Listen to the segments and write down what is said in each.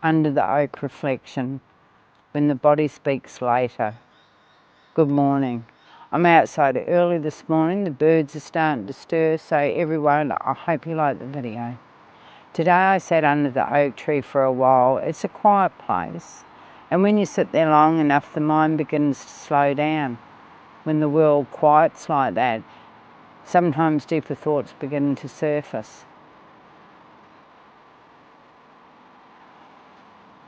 Under the Oak reflection, when the body speaks later. Good morning. I'm outside early this morning. The birds are starting to stir, so everyone, I hope you like the video. Today I sat under the oak tree for a while. It's a quiet place, and when you sit there long enough, the mind begins to slow down. When the world quiets like that, sometimes deeper thoughts begin to surface.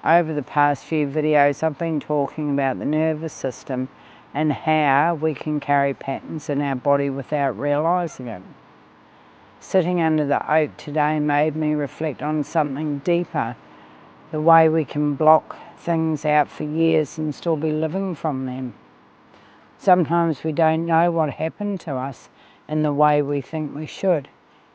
Over the past few videos, I've been talking about the nervous system and how we can carry patterns in our body without realising it. Sitting under the oak today made me reflect on something deeper, the way we can block things out for years and still be living from them. Sometimes we don't know what happened to us in the way we think we should.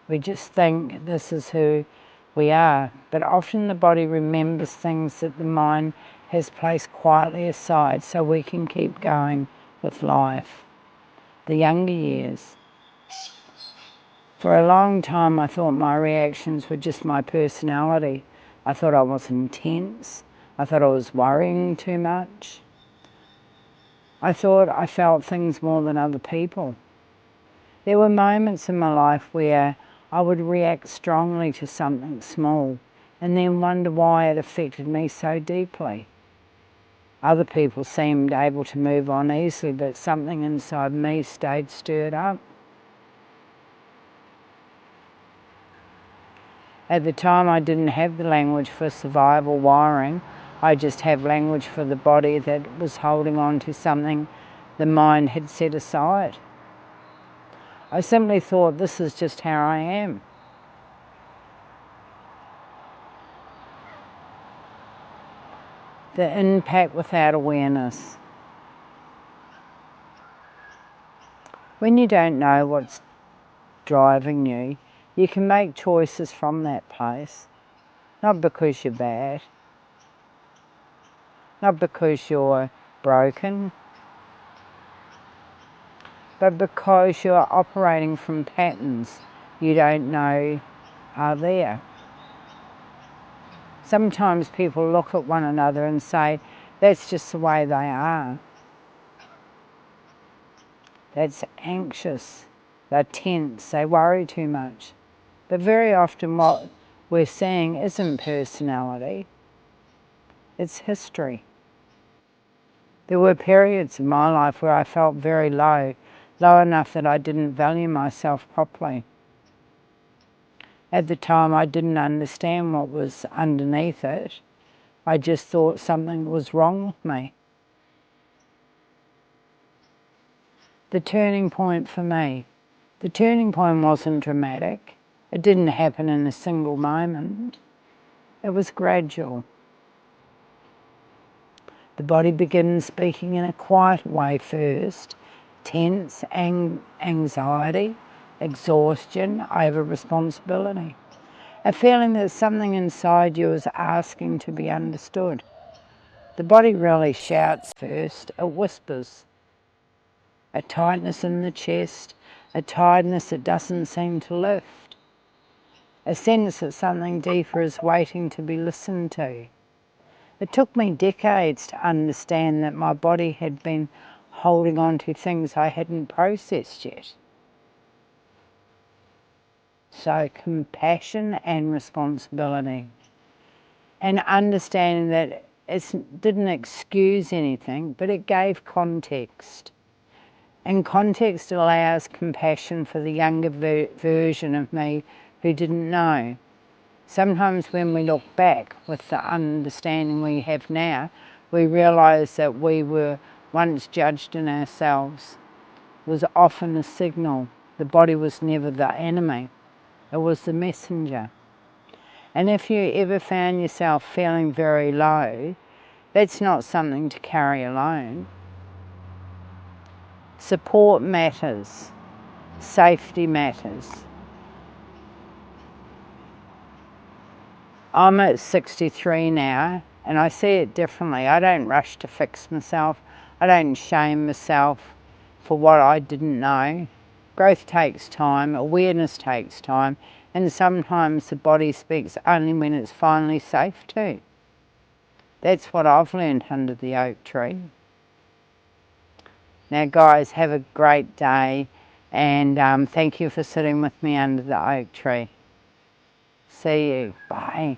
We just think this is who we are, but often the body remembers things that the mind has placed quietly aside so we can keep going with life. The younger years. For a long time I thought my reactions were just my personality. I thought I was intense. I thought I was worrying too much. I thought I felt things more than other people. There were moments in my life where I would react strongly to something small and then wonder why it affected me so deeply. Other people seemed able to move on easily, but something inside me stayed stirred up. At the time I didn't have the language for survival wiring. I just have language for the body that was holding on to something the mind had set aside. I simply thought, this is just how I am. The impact without awareness. When you don't know what's driving you, you can make choices from that place. Not because you're bad, not because you're broken, but because you're operating from patterns you don't know are there. Sometimes people look at one another and say, that's just the way they are. That's anxious, they're tense, they worry too much. But very often what we're seeing isn't personality, it's history. There were periods in my life where I felt very low enough that I didn't value myself properly. At the time I didn't understand what was underneath it. I just thought something was wrong with me. The turning point for me. The turning point wasn't dramatic. It didn't happen in a single moment. It was gradual. The body begins speaking in a quiet way first. Tense, anxiety, exhaustion, over-responsibility. A feeling that something inside you is asking to be understood. The body really shouts first, it whispers. A tightness in the chest, a tiredness that doesn't seem to lift. A sense that something deeper is waiting to be listened to. It took me decades to understand that my body had been holding on to things I hadn't processed yet. So compassion and responsibility. And understanding that it didn't excuse anything, but it gave context. And context allows compassion for the younger version of me who didn't know. Sometimes when we look back with the understanding we have now, we realise that we were once judged in ourselves. It was often a signal. The body was never the enemy. It was the messenger. And if you ever found yourself feeling very low, that's not something to carry alone. Support matters. Safety matters. I'm at 63 now and I see it differently. I don't rush to fix myself. I don't shame myself for what I didn't know. Growth takes time, awareness takes time, and sometimes the body speaks only when it's finally safe to. That's what I've learned under the oak tree. Now guys, have a great day, and thank you for sitting with me under the oak tree. See you. Bye.